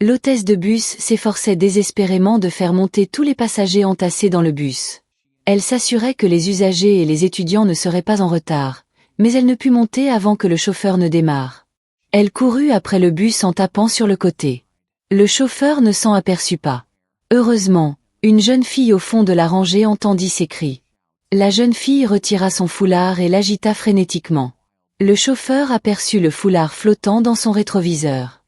L'hôtesse de bus s'efforçait désespérément de faire monter tous les passagers entassés dans le bus. Elle s'assurait que les usagers et les étudiants ne seraient pas en retard, mais elle ne put monter avant que le chauffeur ne démarre. Elle courut après le bus en tapant sur le côté. Le chauffeur ne s'en aperçut pas. Heureusement, une jeune fille au fond de la rangée entendit ses cris. La jeune fille retira son foulard et l'agita frénétiquement. Le chauffeur aperçut le foulard flottant dans son rétroviseur.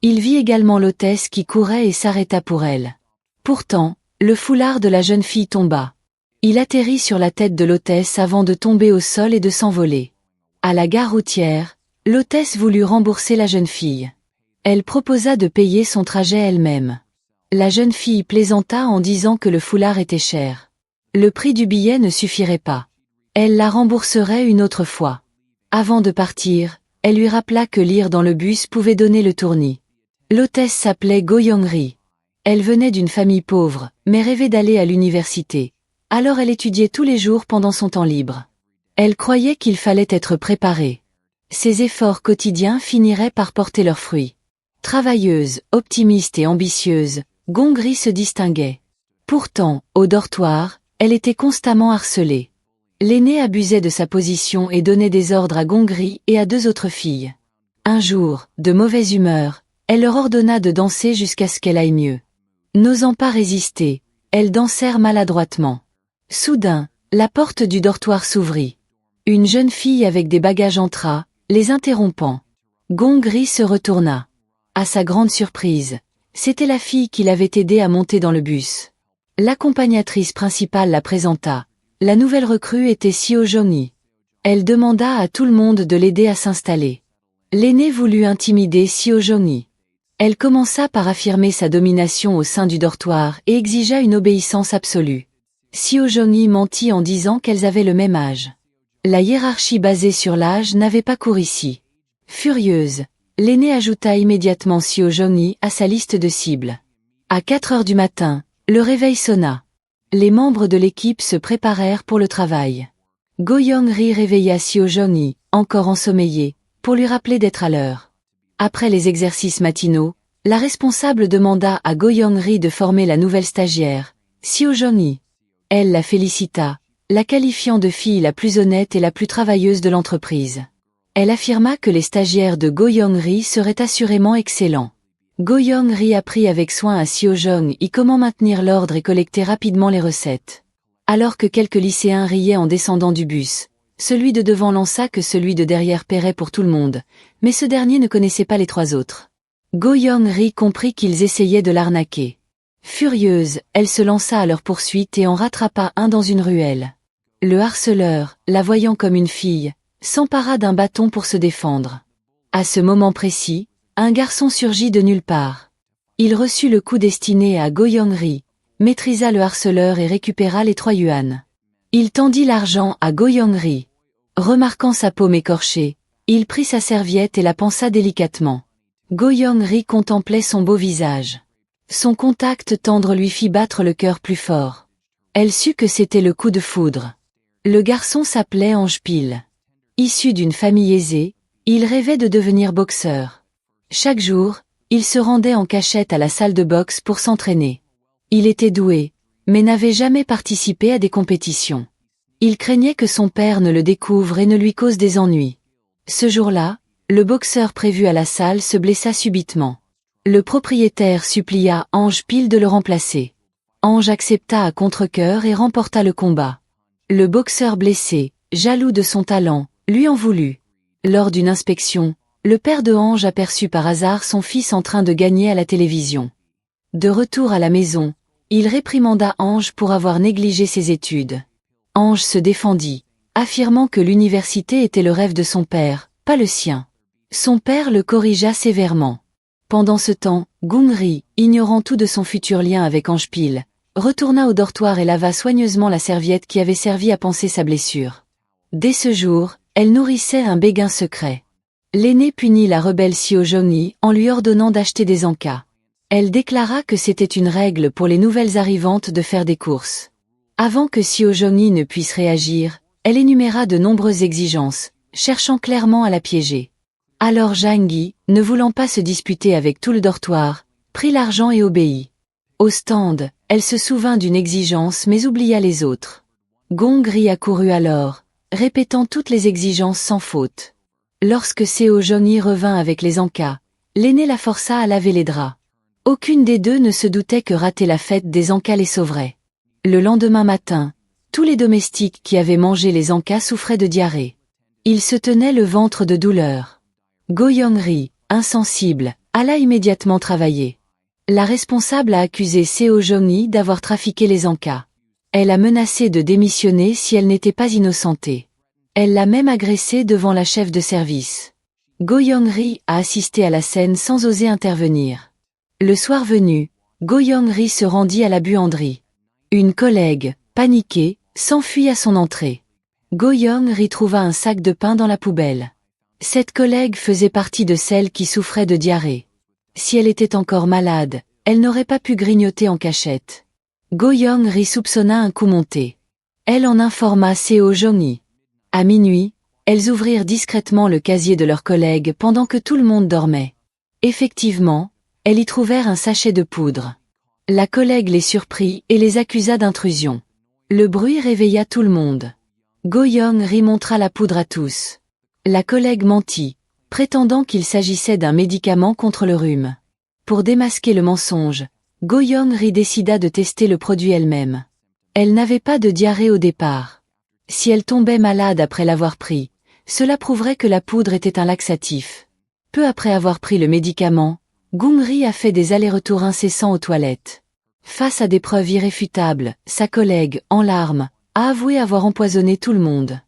Il vit également l'hôtesse qui courait et s'arrêta pour elle. Pourtant, le foulard de la jeune fille tomba. Il atterrit sur la tête de l'hôtesse avant de tomber au sol et de s'envoler. À la gare routière, l'hôtesse voulut rembourser la jeune fille. Elle proposa de payer son trajet elle-même. La jeune fille plaisanta en disant que le foulard était cher. Le prix du billet ne suffirait pas. Elle la rembourserait une autre fois. Avant de partir, elle lui rappela que lire dans le bus pouvait donner le tournis. L'hôtesse s'appelait Go Young-ri. Elle venait d'une famille pauvre, mais rêvait d'aller à l'université. Alors elle étudiait tous les jours pendant son temps libre. Elle croyait qu'il fallait être préparée. Ses efforts quotidiens finiraient par porter leurs fruits. Travailleuse, optimiste et ambitieuse, Gong-ri se distinguait. Pourtant, au dortoir, elle était constamment harcelée. L'aînée abusait de sa position et donnait des ordres à Gong-ri et à 2 autres filles. Un jour, de mauvaise humeur, elle leur ordonna de danser jusqu'à ce qu'elle aille mieux. N'osant pas résister, elles dansèrent maladroitement. Soudain, la porte du dortoir s'ouvrit. Une jeune fille avec des bagages entra, les interrompant. Gong-ri se retourna. À sa grande surprise, c'était la fille qui l'avait aidé à monter dans le bus. L'accompagnatrice principale la présenta. La nouvelle recrue était Seo Jong-hee. Elle demanda à tout le monde de l'aider à s'installer. L'aînée voulut intimider Seo Jong-hee. Elle commença par affirmer sa domination au sein du dortoir et exigea une obéissance absolue. Seo Jong-hee mentit en disant qu'elles avaient le même âge. La hiérarchie basée sur l'âge n'avait pas cours ici. Furieuse, l'aînée ajouta immédiatement Seo Jong-hee à sa liste de cibles. À 4 heures du matin, le réveil sonna. Les membres de l'équipe se préparèrent pour le travail. Go Young-ri réveilla Seo Jong-hee, encore ensommeillée, pour lui rappeler d'être à l'heure. Après les exercices matinaux, la responsable demanda à Go Young-ri de former la nouvelle stagiaire, Seo Jong-hee. Elle la félicita, la qualifiant de fille la plus honnête et la plus travailleuse de l'entreprise. Elle affirma que les stagiaires de Go Young-ri seraient assurément excellents. Go Young-ri apprit avec soin à Seo Jong-hee comment maintenir l'ordre et collecter rapidement les recettes. Alors que quelques lycéens riaient en descendant du bus, celui de devant lança que celui de derrière paierait pour tout le monde, mais ce dernier ne connaissait pas les 3 autres. Go Young-ri comprit qu'ils essayaient de l'arnaquer. Furieuse, elle se lança à leur poursuite et en rattrapa un dans une ruelle. Le harceleur, la voyant comme une fille, s'empara d'un bâton pour se défendre. À ce moment précis, un garçon surgit de nulle part. Il reçut le coup destiné à Go Young-ri, maîtrisa le harceleur et récupéra les 3 yuans. Il tendit l'argent à Go Young-ri. Remarquant sa paume écorchée, il prit sa serviette et la pansa délicatement. Go Young-ri contemplait son beau visage. Son contact tendre lui fit battre le cœur plus fort. Elle sut que c'était le coup de foudre. Le garçon s'appelait Ange Pil. Issu d'une famille aisée, il rêvait de devenir boxeur. Chaque jour, il se rendait en cachette à la salle de boxe pour s'entraîner. Il était doué, mais n'avait jamais participé à des compétitions. Il craignait que son père ne le découvre et ne lui cause des ennuis. Ce jour-là, le boxeur prévu à la salle se blessa subitement. Le propriétaire supplia Ange Pil de le remplacer. Ange accepta à contre-cœur et remporta le combat. Le boxeur blessé, jaloux de son talent, lui en voulut. Lors d'une inspection, le père de Ange aperçut par hasard son fils en train de gagner à la télévision. De retour à la maison, il réprimanda Ange pour avoir négligé ses études. Ange se défendit, affirmant que l'université était le rêve de son père, pas le sien. Son père le corrigea sévèrement. Pendant ce temps, Gong-ri, ignorant tout de son futur lien avec Ange Pil, retourna au dortoir et lava soigneusement la serviette qui avait servi à panser sa blessure. Dès ce jour, elle nourrissait un béguin secret. L'aînée punit la rebelle Seo Jong-hee en lui ordonnant d'acheter des encas. Elle déclara que c'était une règle pour les nouvelles arrivantes de faire des courses. Avant que Seo Jong-hee ne puisse réagir, elle énuméra de nombreuses exigences, cherchant clairement à la piéger. Alors Jang-gi, ne voulant pas se disputer avec tout le dortoir, prit l'argent et obéit. Au stand, elle se souvint d'une exigence mais oublia les autres. Gong-ri accourut alors, répétant toutes les exigences sans faute. Lorsque Seo Jong-hee revint avec les encas, l'aîné la força à laver les draps. Aucune des deux ne se doutait que rater la fête des encas les sauverait. Le lendemain matin, tous les domestiques qui avaient mangé les encas souffraient de diarrhée. Ils se tenaient le ventre de douleur. Go-young-ri, insensible, alla immédiatement travailler. La responsable a accusé Seo Jong-hee d'avoir trafiqué les encas. Elle a menacé de démissionner si elle n'était pas innocentée. Elle l'a même agressée devant la chef de service. Go-young-ri a assisté à la scène sans oser intervenir. Le soir venu, Go-young-ri se rendit à la buanderie. Une collègue, paniquée, s'enfuit à son entrée. Go-young-ri trouva un sac de pain dans la poubelle. Cette collègue faisait partie de celles qui souffraient de diarrhée. Si elle était encore malade, elle n'aurait pas pu grignoter en cachette. Go-young-ri soupçonna un coup monté. Elle en informa Seo Jong-hee. À minuit, elles ouvrirent discrètement le casier de leur collègue pendant que tout le monde dormait. Effectivement, elles y trouvèrent un sachet de poudre. La collègue les surprit et les accusa d'intrusion. Le bruit réveilla tout le monde. Go-young-ri montra la poudre à tous. La collègue mentit, prétendant qu'il s'agissait d'un médicament contre le rhume. Pour démasquer le mensonge, Go-young-ri décida de tester le produit elle-même. Elle n'avait pas de diarrhée au départ. Si elle tombait malade après l'avoir pris, cela prouverait que la poudre était un laxatif. Peu après avoir pris le médicament, Gong-ri a fait des allers-retours incessants aux toilettes. Face à des preuves irréfutables, sa collègue, en larmes, a avoué avoir empoisonné tout le monde.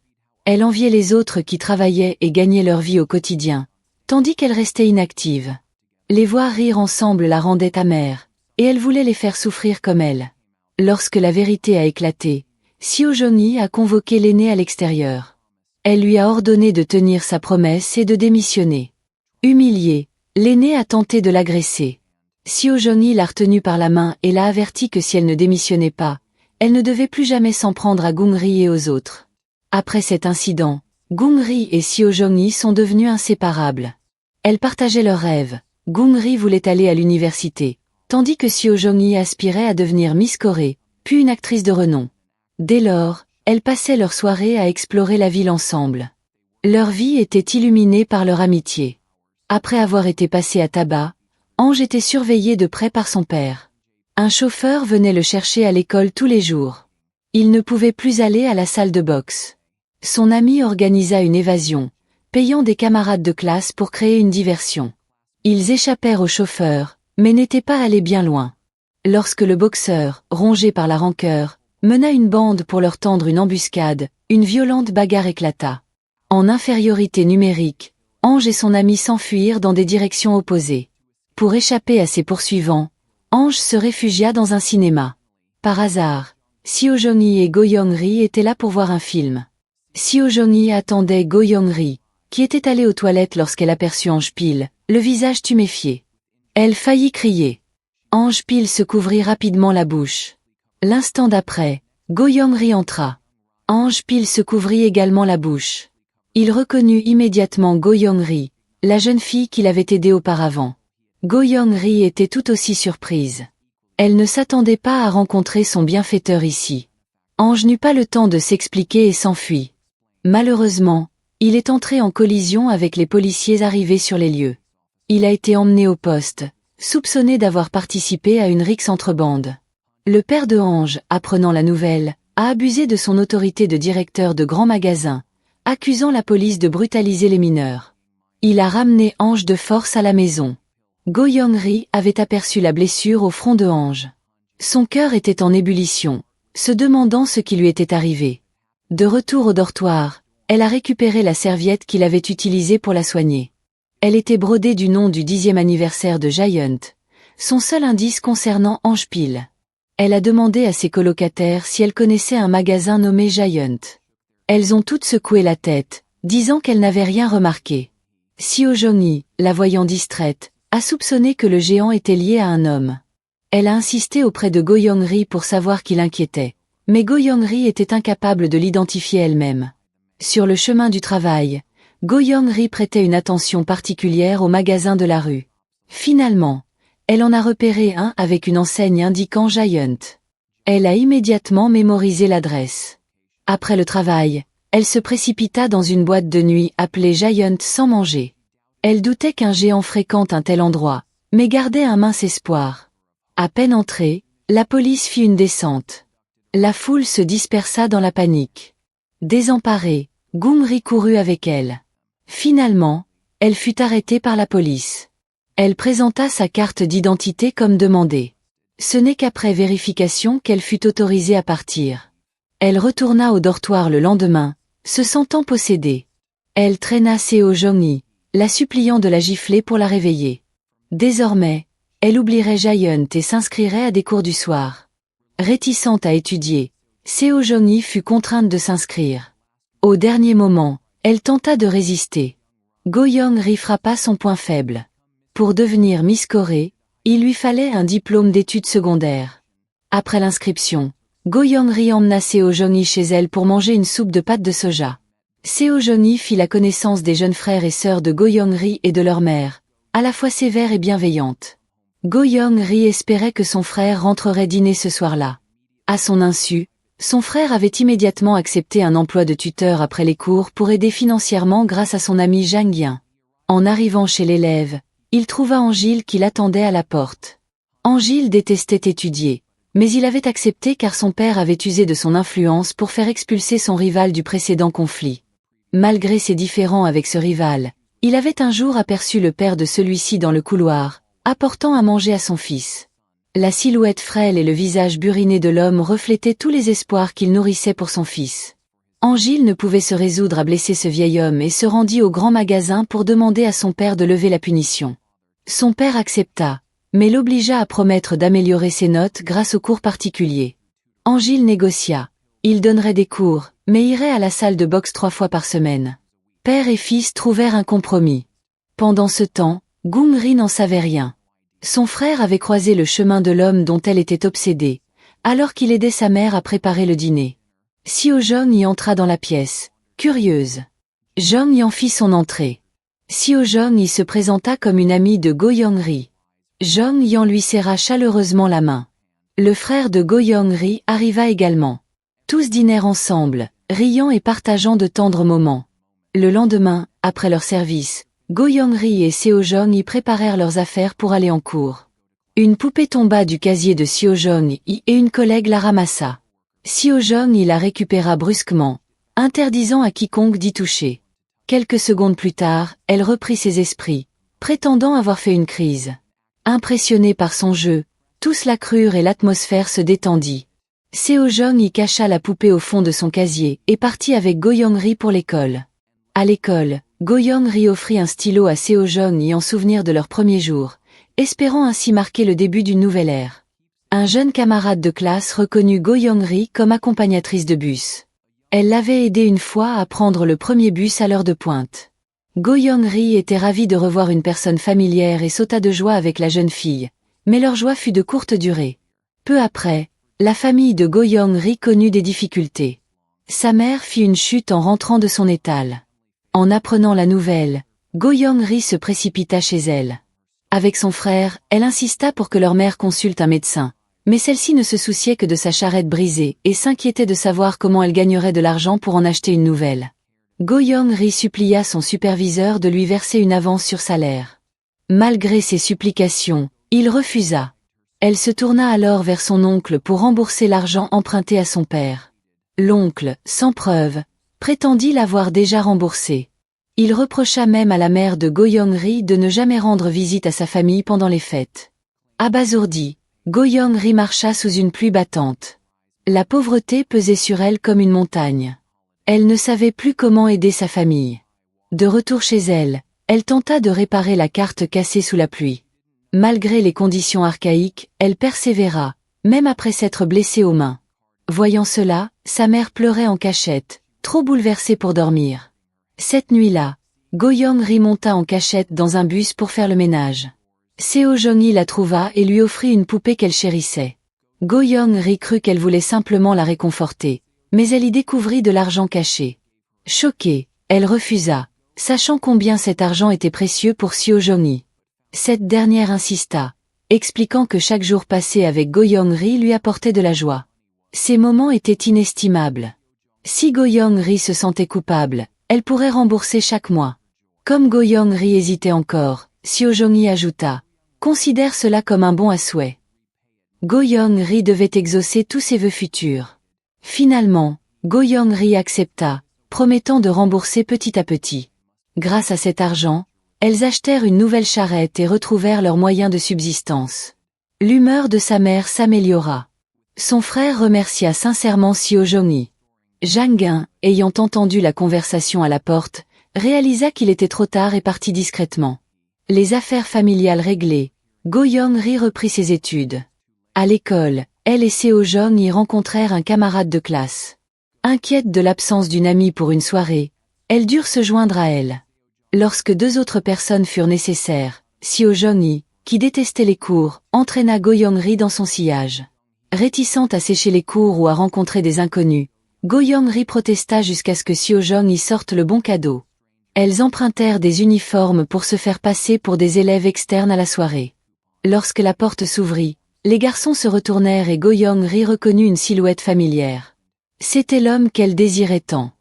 Elle enviait les autres qui travaillaient et gagnaient leur vie au quotidien, tandis qu'elle restait inactive. Les voir rire ensemble la rendaient amère, et elle voulait les faire souffrir comme elle. Lorsque la vérité a éclaté, Seo Jong-hee a convoqué l'aîné à l'extérieur. Elle lui a ordonné de tenir sa promesse et de démissionner. Humiliée, l'aîné a tenté de l'agresser. Seo Jong-hee l'a retenue par la main et l'a averti que si elle ne démissionnait pas, elle ne devait plus jamais s'en prendre à Gong-ri et aux autres. Après cet incident, Gong-ri et Seo Jong-hee sont devenus inséparables. Elles partageaient leurs rêves. Gong-ri voulait aller à l'université, tandis que Seo Jong-hee aspirait à devenir Miss Corée, puis une actrice de renom. Dès lors, elles passaient leurs soirées à explorer la ville ensemble. Leur vie était illuminée par leur amitié. Après avoir été passée à tabac, Ange était surveillée de près par son père. Un chauffeur venait le chercher à l'école tous les jours. Il ne pouvait plus aller à la salle de boxe. Son ami organisa une évasion, payant des camarades de classe pour créer une diversion. Ils échappèrent au chauffeur, mais n'étaient pas allés bien loin. Lorsque le boxeur, rongé par la rancœur, mena une bande pour leur tendre une embuscade, une violente bagarre éclata. En infériorité numérique, Ange et son ami s'enfuirent dans des directions opposées. Pour échapper à ses poursuivants, Ange se réfugia dans un cinéma. Par hasard, Seo Jong-hee et Go-young-ri étaient là pour voir un film. Seo Jong-hee attendait Go-young-ri, qui était allée aux toilettes lorsqu'elle aperçut Ange Pil, le visage tuméfié. Elle faillit crier. Ange Pil se couvrit rapidement la bouche. L'instant d'après, Go-young-ri entra. Ange Pil se couvrit également la bouche. Il reconnut immédiatement Go-young-ri, la jeune fille qui l'avait aidé auparavant. Go-young-ri était tout aussi surprise. Elle ne s'attendait pas à rencontrer son bienfaiteur ici. Ange n'eut pas le temps de s'expliquer et s'enfuit. Malheureusement, il est entré en collision avec les policiers arrivés sur les lieux. Il a été emmené au poste, soupçonné d'avoir participé à une rixe entre bandes. Le père de Ange, apprenant la nouvelle, a abusé de son autorité de directeur de grands magasins, accusant la police de brutaliser les mineurs. Il a ramené Ange de force à la maison. Go-young-ri avait aperçu la blessure au front de Ange. Son cœur était en ébullition, se demandant ce qui lui était arrivé. De retour au dortoir, elle a récupéré la serviette qu'il avait utilisée pour la soigner. Elle était brodée du nom du 10e anniversaire de Giant, son seul indice concernant Ange Pil. Elle a demandé à ses colocataires si elle connaissait un magasin nommé Giant. Elles ont toutes secoué la tête, disant qu'elles n'avaient rien remarqué. Seo Jong-hee, la voyant distraite, a soupçonné que le géant était lié à un homme. Elle a insisté auprès de Go-young-ri pour savoir qui l'inquiétait, mais Go-young-ri était incapable de l'identifier elle-même. Sur le chemin du travail, Go-young-ri prêtait une attention particulière au magasin de la rue. Finalement, elle en a repéré un avec une enseigne indiquant Giant. Elle a immédiatement mémorisé l'adresse. Après le travail, elle se précipita dans une boîte de nuit appelée Giant sans manger. Elle doutait qu'un géant fréquente un tel endroit, mais gardait un mince espoir. À peine entrée, la police fit une descente. La foule se dispersa dans la panique. Désemparée, Gung-ri courut avec elle. Finalement, elle fut arrêtée par la police. Elle présenta sa carte d'identité comme demandé. Ce n'est qu'après vérification qu'elle fut autorisée à partir. Elle retourna au dortoir le lendemain, se sentant possédée. Elle traîna Seo Jong-hee, la suppliant de la gifler pour la réveiller. Désormais, elle oublierait Giant et s'inscrirait à des cours du soir. Réticente à étudier, Seo Jong-hee fut contrainte de s'inscrire. Au dernier moment, elle tenta de résister. Go-young-ri frappa son point faible. Pour devenir Miss Corée, il lui fallait un diplôme d'études secondaires. Après l'inscription, Go-young-ri emmena Seo Jong-hee chez elle pour manger une soupe de pâte de soja. Seo Jong-hee fit la connaissance des jeunes frères et sœurs de Go-young-ri et de leur mère, à la fois sévère et bienveillante. Go-young-ri espérait que son frère rentrerait dîner ce soir-là. À son insu, son frère avait immédiatement accepté un emploi de tuteur après les cours pour aider financièrement grâce à son ami Jang Yin. En arrivant chez l'élève, il trouva Angile qui l'attendait à la porte. Angile détestait étudier, mais il avait accepté car son père avait usé de son influence pour faire expulser son rival du précédent conflit. Malgré ses différends avec ce rival, il avait un jour aperçu le père de celui-ci dans le couloir, apportant à manger à son fils. La silhouette frêle et le visage buriné de l'homme reflétaient tous les espoirs qu'il nourrissait pour son fils. Angile ne pouvait se résoudre à blesser ce vieil homme et se rendit au grand magasin pour demander à son père de lever la punition. Son père accepta, mais l'obligea à promettre d'améliorer ses notes grâce aux cours particuliers. Angile négocia. Il donnerait des cours, mais irait à la salle de boxe 3 fois par semaine. Père et fils trouvèrent un compromis. Pendant ce temps, Gung-ri n'en savait rien. Son frère avait croisé le chemin de l'homme dont elle était obsédée, alors qu'il aidait sa mère à préparer le dîner. Seo Jong-hee entra dans la pièce, curieuse. Jong-hee en fit son entrée. Seo Jong-hee se présenta comme une amie de Go-young-ri. Jong-hee lui serra chaleureusement la main. Le frère de Go-young-ri arriva également. Tous dînèrent ensemble, riant et partageant de tendres moments. Le lendemain, après leur service, Go-young-ri et Seo Jong-hee préparèrent leurs affaires pour aller en cours. Une poupée tomba du casier de Seo Jong-hee et une collègue la ramassa. Seo Jong-hee la récupéra brusquement, interdisant à quiconque d'y toucher. Quelques secondes plus tard, elle reprit ses esprits, prétendant avoir fait une crise. Impressionnés par son jeu, tous la crurent et l'atmosphère se détendit. Seo Jong-hee cacha la poupée au fond de son casier et partit avec Go-young-ri pour l'école. À l'école, Go-young-ri offrit un stylo à Seo Jong-hee en souvenir de leur premier jour, espérant ainsi marquer le début d'une nouvelle ère. Un jeune camarade de classe reconnut Go-young-ri comme accompagnatrice de bus. Elle l'avait aidé une fois à prendre le premier bus à l'heure de pointe. Go-young-ri était ravi de revoir une personne familière et sauta de joie avec la jeune fille, mais leur joie fut de courte durée. Peu après, la famille de Go-young-ri connut des difficultés. Sa mère fit une chute en rentrant de son étal. En apprenant la nouvelle, Go-young-ri se précipita chez elle. Avec son frère, elle insista pour que leur mère consulte un médecin, mais celle-ci ne se souciait que de sa charrette brisée et s'inquiétait de savoir comment elle gagnerait de l'argent pour en acheter une nouvelle. Go-young-ri supplia son superviseur de lui verser une avance sur salaire. Malgré ses supplications, il refusa. Elle se tourna alors vers son oncle pour rembourser l'argent emprunté à son père. L'oncle, sans preuve, prétendit l'avoir déjà remboursé. Il reprocha même à la mère de Go-young-ri de ne jamais rendre visite à sa famille pendant les fêtes. Abasourdi, Go-young-ri marcha sous une pluie battante. La pauvreté pesait sur elle comme une montagne. Elle ne savait plus comment aider sa famille. De retour chez elle, elle tenta de réparer la carte cassée sous la pluie. Malgré les conditions archaïques, elle persévéra, même après s'être blessée aux mains. Voyant cela, sa mère pleurait en cachette, trop bouleversée pour dormir. Cette nuit-là, Go-young-ri monta en cachette dans un bus pour faire le ménage. Seo Jong-hee la trouva et lui offrit une poupée qu'elle chérissait. Go-young-ri crut qu'elle voulait simplement la réconforter, mais elle y découvrit de l'argent caché. Choquée, elle refusa, sachant combien cet argent était précieux pour Seo Jong-hee. Cette dernière insista. expliquant que chaque jour passé avec Go Young-ri lui apportait de la joie. Ces moments étaient inestimables. Si Go Young-ri se sentait coupable, elle pourrait rembourser chaque mois. Comme Go Young-ri hésitait encore, Seo Jong-hee ajouta « Considère cela comme un bon à souhait ». Go Young-ri devait exaucer tous ses vœux futurs. Finalement, Go Young-ri accepta, promettant de rembourser petit à petit. Grâce à cet argent, elles achetèrent une nouvelle charrette et retrouvèrent leurs moyens de subsistance. L'humeur de sa mère s'améliora. Son frère remercia sincèrement Seo Jong-hee. Jang In, ayant entendu la conversation à la porte, réalisa qu'il était trop tard et partit discrètement. Les affaires familiales réglées, Go Young-ri reprit ses études. À l'école, elle et Seo Jong-hee rencontrèrent un camarade de classe. Inquiète de l'absence d'une amie pour une soirée, elles durent se joindre à elle. Lorsque deux autres personnes furent nécessaires, Seo Jong-hee, qui détestait les cours, entraîna Go Young-ri dans son sillage. Réticente à sécher les cours ou à rencontrer des inconnus, Go Young-ri protesta jusqu'à ce que Seo Jong-hee sorte le bon cadeau. Elles empruntèrent des uniformes pour se faire passer pour des élèves externes à la soirée. Lorsque la porte s'ouvrit, les garçons se retournèrent et Go Young-ri reconnut une silhouette familière. C'était l'homme qu'elle désirait tant.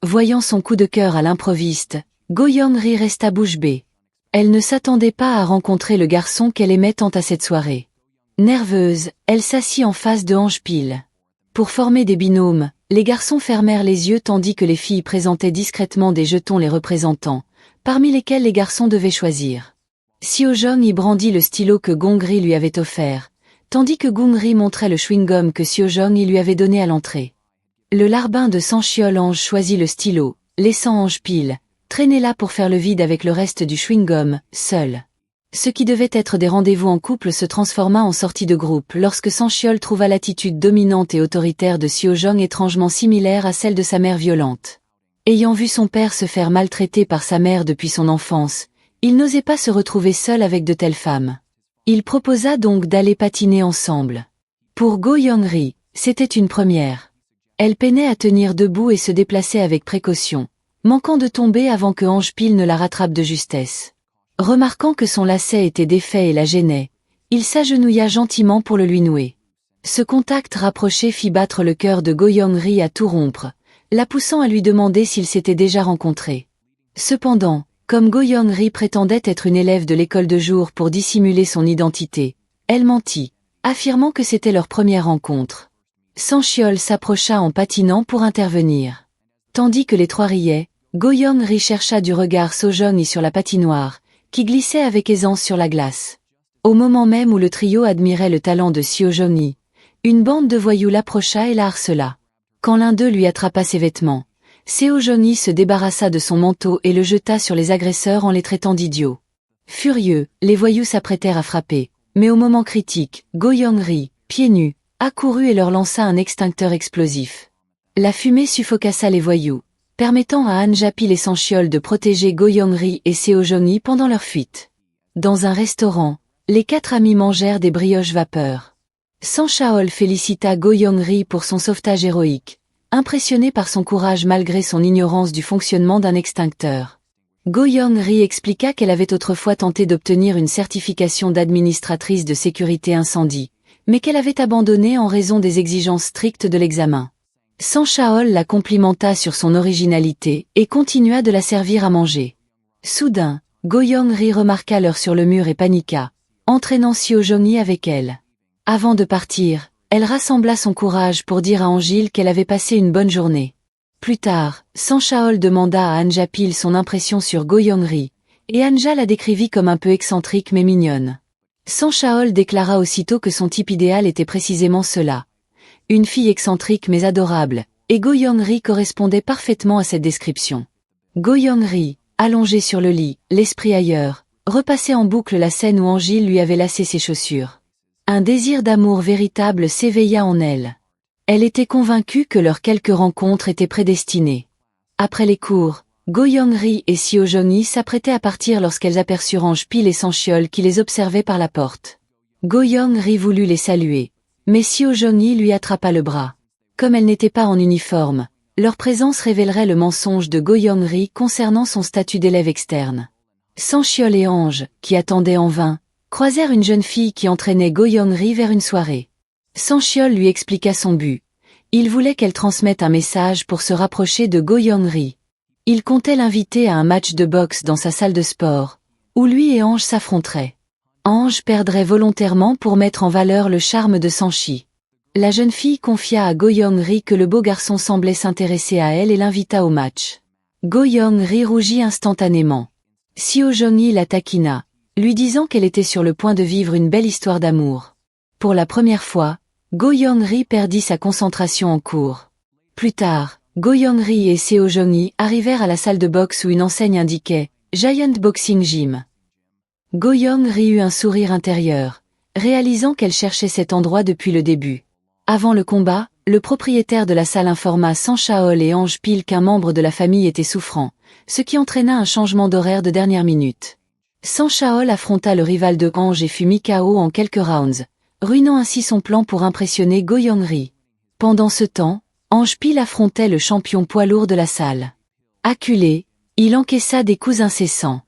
Voyant son coup de cœur à l'improviste, Go Young-ri resta bouche bée. Elle ne s'attendait pas à rencontrer le garçon qu'elle aimait tant à cette soirée. Nerveuse, elle s'assit en face de Ange Pil. Pour former des binômes, les garçons fermèrent les yeux tandis que les filles présentaient discrètement des jetons les représentant, parmi lesquels les garçons devaient choisir. Seo Jong-hee brandit le stylo que Gong-ri lui avait offert, tandis que Gong-ri montrait le chewing-gum que Seo Jong-hee lui avait donné à l'entrée. Le larbin de Sanchiol Ange choisit le stylo, laissant Ange Pil traîner là pour faire le vide avec le reste du chewing-gum, seul. Ce qui devait être des rendez-vous en couple se transforma en sortie de groupe lorsque Sanchiol trouva l'attitude dominante et autoritaire de Seo Jong étrangement similaire à celle de sa mère violente. Ayant vu son père se faire maltraiter par sa mère depuis son enfance, il n'osait pas se retrouver seul avec de telles femmes. Il proposa donc d'aller patiner ensemble. Pour Go Young-ri, c'était une première. Elle peinait à tenir debout et se déplaçait avec précaution, manquant de tomber avant que Ange Pil ne la rattrape de justesse. Remarquant que son lacet était défait et la gênait, il s'agenouilla gentiment pour le lui nouer. Ce contact rapproché fit battre le cœur de Go Young-ri à tout rompre, la poussant à lui demander s'ils s'étaient déjà rencontrés. Cependant, comme Go Young-ri prétendait être une élève de l'école de jour pour dissimuler son identité, elle mentit, affirmant que c'était leur première rencontre. Sanchiol s'approcha en patinant pour intervenir. Tandis que les trois riaient, Go Young-ri chercha du regard Seo Jong-hee sur la patinoire, qui glissait avec aisance sur la glace. Au moment même où le trio admirait le talent de Seo Jong-hee, une bande de voyous l'approcha et la harcela. Quand l'un d'eux lui attrapa ses vêtements, Seo Jong-hee se débarrassa de son manteau et le jeta sur les agresseurs en les traitant d'idiots. Furieux, les voyous s'apprêtèrent à frapper, mais au moment critique, Go Young-ri, pieds nus, accourut et leur lança un extincteur explosif. La fumée suffoqua les voyous, permettant à Han Ja-pil et Sanchiol de protéger Go Young-ri et Seo Jong-hee pendant leur fuite. Dans un restaurant, les quatre amis mangèrent des brioches vapeur. Sanchaol félicita Go Young-ri pour son sauvetage héroïque, impressionné par son courage malgré son ignorance du fonctionnement d'un extincteur. Go Young-ri expliqua qu'elle avait autrefois tenté d'obtenir une certification d'administratrice de sécurité incendie, mais qu'elle avait abandonné en raison des exigences strictes de l'examen. Sanchaol la complimenta sur son originalité et continua de la servir à manger. Soudain, Go Young-ri remarqua l'heure sur le mur et paniqua, entraînant Seo Jong-hee avec elle. Avant de partir, elle rassembla son courage pour dire à Angil qu'elle avait passé une bonne journée. Plus tard, Sanchaol demanda à Han Ja-pil son impression sur Go Young-ri, et Anja la décrivit comme un peu excentrique mais mignonne. Sanchaol déclara aussitôt que son type idéal était précisément cela. Une fille excentrique mais adorable, et Go Young-ri correspondait parfaitement à cette description. Go Young-ri, allongé sur le lit, l'esprit ailleurs, repassait en boucle la scène où Angil lui avait lacé ses chaussures. Un désir d'amour véritable s'éveilla en elle. Elle était convaincue que leurs quelques rencontres étaient prédestinées. Après les cours, Go Young-ri et Seo Jong-hee s'apprêtaient à partir lorsqu'elles aperçurent Ange Pil et Sanchiol qui les observaient par la porte. Go Young-ri voulut les saluer, mais Seo Jong-hee lui attrapa le bras. Comme elle n'était pas en uniforme, leur présence révélerait le mensonge de Go Young-ri concernant son statut d'élève externe. Sanchiol et Ange, qui attendaient en vain, croisèrent une jeune fille qui entraînait Go Young-ri vers une soirée. Sancheol lui expliqua son but. Il voulait qu'elle transmette un message pour se rapprocher de Go Young-ri. Il comptait l'inviter à un match de boxe dans sa salle de sport, où lui et Ange s'affronteraient. Ange perdrait volontairement pour mettre en valeur le charme de Sanchi. La jeune fille confia à Go Young-ri que le beau garçon semblait s'intéresser à elle et l'invita au match. Go Young-ri rougit instantanément. Seo Jong-hee la taquina, lui disant qu'elle était sur le point de vivre une belle histoire d'amour. Pour la première fois, Go Young-ri perdit sa concentration en cours. Plus tard, Go Young-ri et Seo Jong-hee arrivèrent à la salle de boxe où une enseigne indiquait « Giant Boxing Gym ». Go Young-ri eut un sourire intérieur, réalisant qu'elle cherchait cet endroit depuis le début. Avant le combat, le propriétaire de la salle informa Sancheol et Ange Pil qu'un membre de la famille était souffrant, ce qui entraîna un changement d'horaire de dernière minute. Sancheol affronta le rival de Ange et fut mis KO en quelques rounds, ruinant ainsi son plan pour impressionner Go Young-ri. Pendant ce temps, Ange Pil affrontait le champion poids lourd de la salle. Acculé, il encaissa des coups incessants.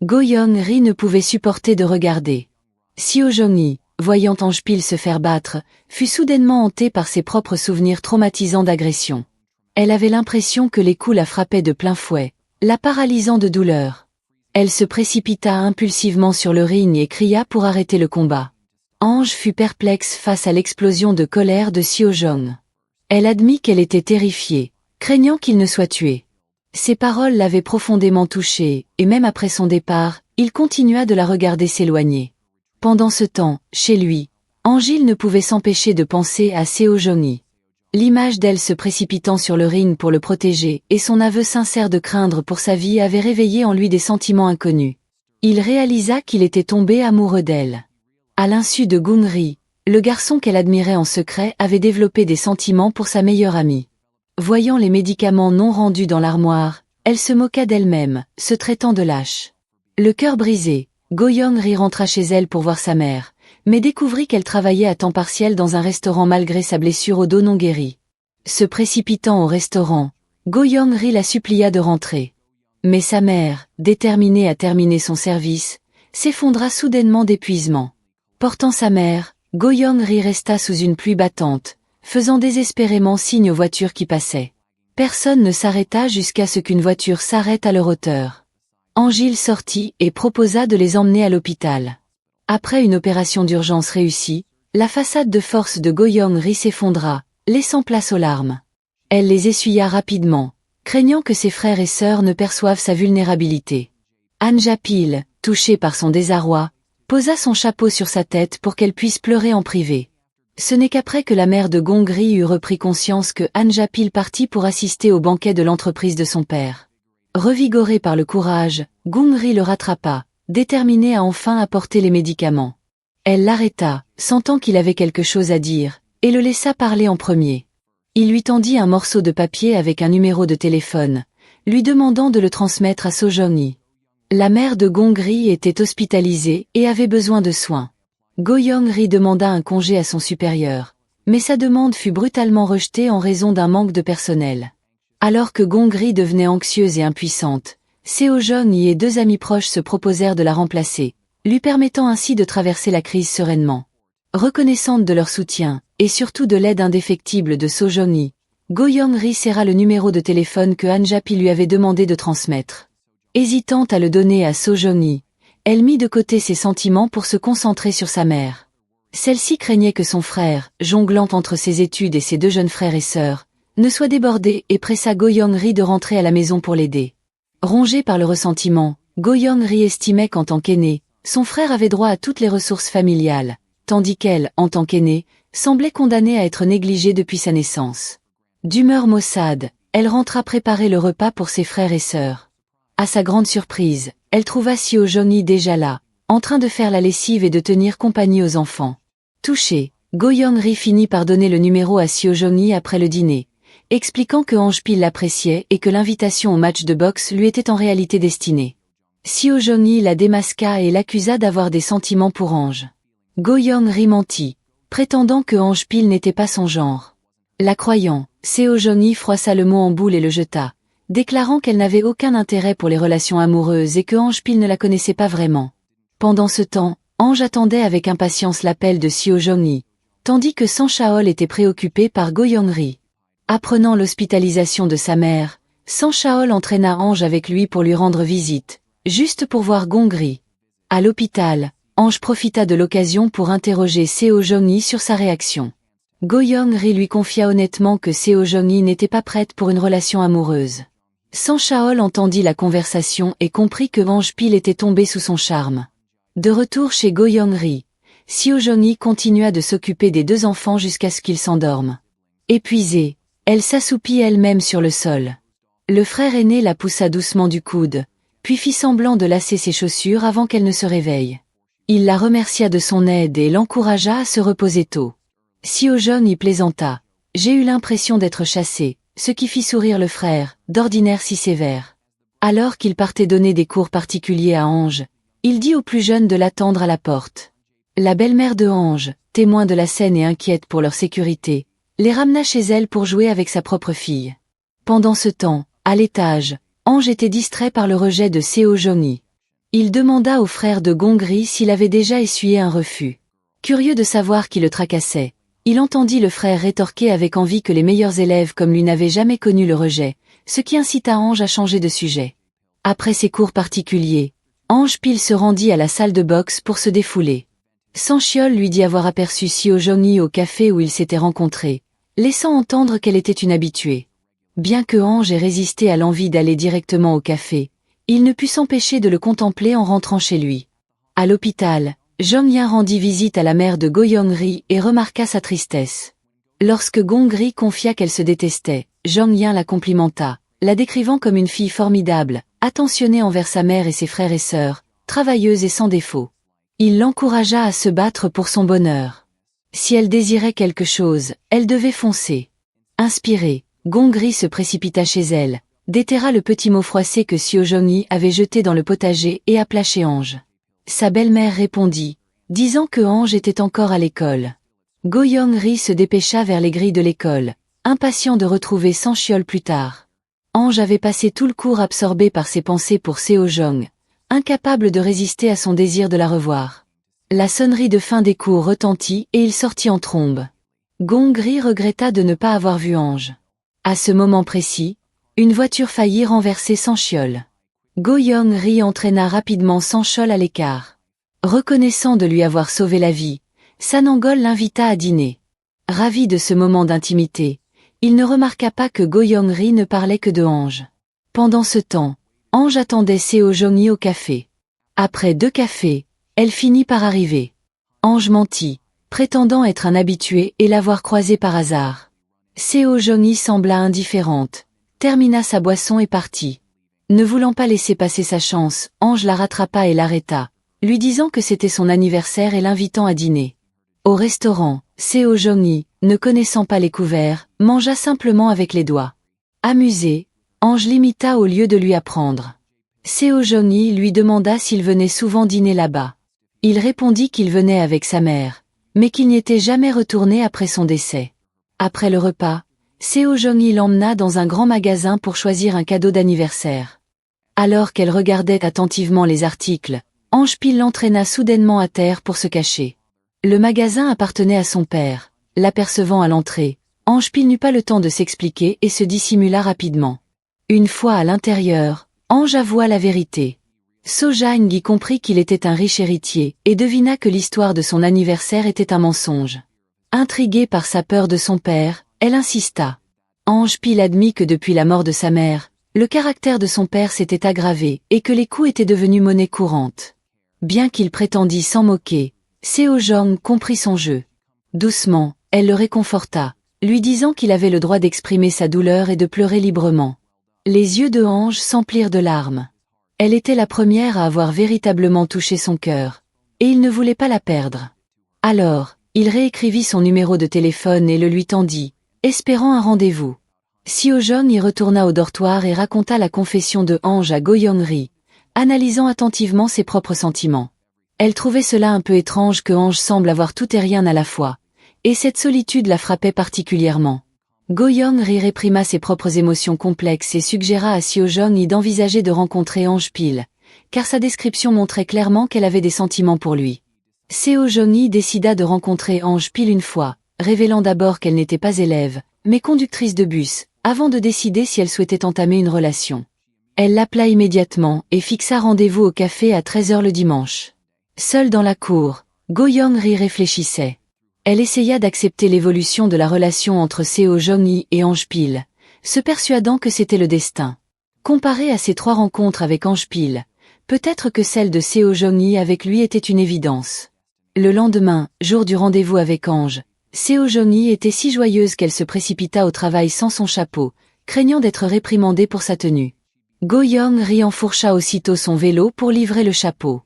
Go Young-ri ne pouvait supporter de regarder. Seo Jong-hee, voyant Ange Pil se faire battre, fut soudainement hantée par ses propres souvenirs traumatisants d'agression. Elle avait l'impression que les coups la frappaient de plein fouet, la paralysant de douleur. Elle se précipita impulsivement sur le ring et cria pour arrêter le combat. Ange fut perplexe face à l'explosion de colère de Seo Jong. Elle admit qu'elle était terrifiée, craignant qu'il ne soit tué. Ces paroles l'avaient profondément touchée, et même après son départ, il continua de la regarder s'éloigner. Pendant ce temps, chez lui, Angile ne pouvait s'empêcher de penser à Seo Jong-hee. L'image d'elle se précipitant sur le ring pour le protéger et son aveu sincère de craindre pour sa vie avait réveillé en lui des sentiments inconnus. Il réalisa qu'il était tombé amoureux d'elle. À l'insu de Gung-ri, le garçon qu'elle admirait en secret avait développé des sentiments pour sa meilleure amie. Voyant les médicaments non rendus dans l'armoire, elle se moqua d'elle-même, se traitant de lâche. Le cœur brisé, Go Young-ri rentra chez elle pour voir sa mère, mais découvrit qu'elle travaillait à temps partiel dans un restaurant malgré sa blessure au dos non guérie. Se précipitant au restaurant, Go Young-ri la supplia de rentrer. Mais sa mère, déterminée à terminer son service, s'effondra soudainement d'épuisement. Portant sa mère, Go Young-ri resta sous une pluie battante, faisant désespérément signe aux voitures qui passaient. Personne ne s'arrêta jusqu'à ce qu'une voiture s'arrête à leur hauteur. Angile sortit et proposa de les emmener à l'hôpital. Après une opération d'urgence réussie, la façade de force de Go Young-ri s'effondra, laissant place aux larmes. Elle les essuya rapidement, craignant que ses frères et sœurs ne perçoivent sa vulnérabilité. Anja Pil, touchée par son désarroi, posa son chapeau sur sa tête pour qu'elle puisse pleurer en privé. Ce n'est qu'après que la mère de Gung-ri eut repris conscience que Anja Pil partit pour assister au banquet de l'entreprise de son père. Revigoré par le courage, Gung-ri le rattrapa, déterminé à enfin apporter les médicaments. Elle l'arrêta, sentant qu'il avait quelque chose à dire, et le laissa parler en premier. Il lui tendit un morceau de papier avec un numéro de téléphone, lui demandant de le transmettre à Seo Jong-hee. La mère de Gung-ri était hospitalisée et avait besoin de soins. Go Young-ri demanda un congé à son supérieur, mais sa demande fut brutalement rejetée en raison d'un manque de personnel. Alors que Gung-ri devenait anxieuse et impuissante, Seo Jong-hee et deux amis proches se proposèrent de la remplacer, lui permettant ainsi de traverser la crise sereinement. Reconnaissante de leur soutien, et surtout de l'aide indéfectible de Seo Jong-hee, Go Young-ri serra le numéro de téléphone que Anja Pil lui avait demandé de transmettre. Hésitant à le donner à Seo Jong-hee, elle mit de côté ses sentiments pour se concentrer sur sa mère. Celle-ci craignait que son frère, jonglant entre ses études et ses deux jeunes frères et sœurs, ne soit débordé et pressa Go Young-ri de rentrer à la maison pour l'aider. Rongé par le ressentiment, Go Young-ri estimait qu'en tant qu'aîné, son frère avait droit à toutes les ressources familiales, tandis qu'elle, en tant qu'aînée, semblait condamnée à être négligée depuis sa naissance. D'humeur maussade, elle rentra préparer le repas pour ses frères et sœurs. À sa grande surprise, elle trouva Seo Jong-hee déjà là, en train de faire la lessive et de tenir compagnie aux enfants. Touché, Go Young-ri finit par donner le numéro à Seo Jong-hee après le dîner, expliquant que Ange Pil l'appréciait et que l'invitation au match de boxe lui était en réalité destinée. Seo Jong-hee la démasqua et l'accusa d'avoir des sentiments pour Ange. Go Young-ri mentit, prétendant que Ange Pil n'était pas son genre. La croyant, Seo Jong-hee froissa le mot en boule et le jeta, déclarant qu'elle n'avait aucun intérêt pour les relations amoureuses et que Ange Pil ne la connaissait pas vraiment. Pendant ce temps, Ange attendait avec impatience l'appel de Seo Jong-hee, tandis que Sang Chaol était préoccupé par Go Young-ri. Apprenant l'hospitalisation de sa mère, Sang Chaol entraîna Ange avec lui pour lui rendre visite, juste pour voir Gong-ri. À l'hôpital, Ange profita de l'occasion pour interroger Seo Jong-hee sur sa réaction. Go Young-ri lui confia honnêtement que Seo Jong-hee n'était pas prête pour une relation amoureuse. Sang Chaol entendit la conversation et comprit que Ange Pil était tombé sous son charme. De retour chez Go Young-ri, Seo Jong-hee continua de s'occuper des deux enfants jusqu'à ce qu'ils s'endorment. Épuisée, elle s'assoupit elle-même sur le sol. Le frère aîné la poussa doucement du coude, puis fit semblant de lasser ses chaussures avant qu'elle ne se réveille. Il la remercia de son aide et l'encouragea à se reposer tôt. Seo Jong-hee plaisanta. « J'ai eu l'impression d'être chassé », ce qui fit sourire le frère, d'ordinaire si sévère. Alors qu'il partait donner des cours particuliers à Ange, il dit au plus jeune de l'attendre à la porte. La belle-mère de Ange, témoin de la scène et inquiète pour leur sécurité, les ramena chez elle pour jouer avec sa propre fille. Pendant ce temps, à l'étage, Ange était distrait par le rejet de Seo Jong-hee. Il demanda au frère de Gong-ri s'il avait déjà essuyé un refus. Curieux de savoir qui le tracassait, il entendit le frère rétorquer avec envie que les meilleurs élèves comme lui n'avaient jamais connu le rejet, ce qui incita Ange à changer de sujet. Après ses cours particuliers, Ange Pil se rendit à la salle de boxe pour se défouler. Sang Chaol lui dit avoir aperçu Seo Jong-hee au café où ils s'étaient rencontrés, laissant entendre qu'elle était une habituée. Bien que Ange ait résisté à l'envie d'aller directement au café, il ne put s'empêcher de le contempler en rentrant chez lui. À l'hôpital, Jong-hyen rendit visite à la mère de Go Young-ri et remarqua sa tristesse. Lorsque Gong-ri confia qu'elle se détestait, Jong-hyen la complimenta, la décrivant comme une fille formidable, attentionnée envers sa mère et ses frères et sœurs, travailleuse et sans défaut. Il l'encouragea à se battre pour son bonheur. Si elle désirait quelque chose, elle devait foncer. Inspiré, Gong-ri se précipita chez elle, déterra le petit mot froissé que Seo Jong-hee avait jeté dans le potager et appela chez Ange. Sa belle-mère répondit, disant que Ange était encore à l'école. Go Young-ri se dépêcha vers les grilles de l'école, impatient de retrouver Sang Chaol plus tard. Ange avait passé tout le cours absorbé par ses pensées pour Seo Jong, incapable de résister à son désir de la revoir. La sonnerie de fin des cours retentit et il sortit en trombe. Gong-ri regretta de ne pas avoir vu Ange. À ce moment précis, une voiture faillit renverser Sang Chaol. Go Young-ri entraîna rapidement Sang Chaol à l'écart. Reconnaissant de lui avoir sauvé la vie, Sanangol l'invita à dîner. Ravi de ce moment d'intimité, il ne remarqua pas que Go Young-ri ne parlait que de Ange. Pendant ce temps, Ange attendait Seo Jong-hee au café. Après 2 cafés, elle finit par arriver. Ange mentit, prétendant être un habitué et l'avoir croisé par hasard. Seo Jong-hee sembla indifférente, termina sa boisson et partit. Ne voulant pas laisser passer sa chance, Ange la rattrapa et l'arrêta, lui disant que c'était son anniversaire et l'invitant à dîner. Au restaurant, Seo Jong-hee, ne connaissant pas les couverts, mangea simplement avec les doigts. Amusé, Ange l'imita au lieu de lui apprendre. Seo Jong-hee lui demanda s'il venait souvent dîner là-bas. Il répondit qu'il venait avec sa mère, mais qu'il n'y était jamais retourné après son décès. Après le repas, Seo Jong-hee l'emmena dans un grand magasin pour choisir un cadeau d'anniversaire. Alors qu'elle regardait attentivement les articles, Ange Pil l'entraîna soudainement à terre pour se cacher. Le magasin appartenait à son père. L'apercevant à l'entrée, Ange Pil n'eut pas le temps de s'expliquer et se dissimula rapidement. Une fois à l'intérieur, Ange avoua la vérité. So Jae-gi comprit qu'il était un riche héritier et devina que l'histoire de son anniversaire était un mensonge. Intriguée par sa peur de son père, elle insista. Ange Pil admit que depuis la mort de sa mère, le caractère de son père s'était aggravé et que les coups étaient devenus monnaie courante. Bien qu'il prétendît s'en moquer, Seo Jong comprit son jeu. Doucement, elle le réconforta, lui disant qu'il avait le droit d'exprimer sa douleur et de pleurer librement. Les yeux de Ange s'emplirent de larmes. Elle était la première à avoir véritablement touché son cœur, et il ne voulait pas la perdre. Alors, il réécrivit son numéro de téléphone et le lui tendit, espérant un rendez-vous. Seo Jong y retourna au dortoir et raconta la confession de Ange à Go Young-ri, analysant attentivement ses propres sentiments. Elle trouvait cela un peu étrange que Ange semble avoir tout et rien à la fois, et cette solitude la frappait particulièrement. Go Young-ri réprima ses propres émotions complexes et suggéra à Seo Jong d'envisager de rencontrer Ange Pil, car sa description montrait clairement qu'elle avait des sentiments pour lui. Seo Jong-hee décida de rencontrer Ange Pil une fois, révélant d'abord qu'elle n'était pas élève, mais conductrice de bus, avant de décider si elle souhaitait entamer une relation. Elle l'appela immédiatement et fixa rendez-vous au café à 13 h le dimanche. Seule dans la cour, Go Young-ri réfléchissait. Elle essaya d'accepter l'évolution de la relation entre Seo Jong-hee et Ange Pil, se persuadant que c'était le destin. Comparée à ses 3 rencontres avec Ange Pil, peut-être que celle de Seo Jong-hee avec lui était une évidence. Le lendemain, jour du rendez-vous avec Ange, Seo Jong-hee était si joyeuse qu'elle se précipita au travail sans son chapeau, craignant d'être réprimandée pour sa tenue. Go Young-ri enfourcha aussitôt son vélo pour livrer le chapeau.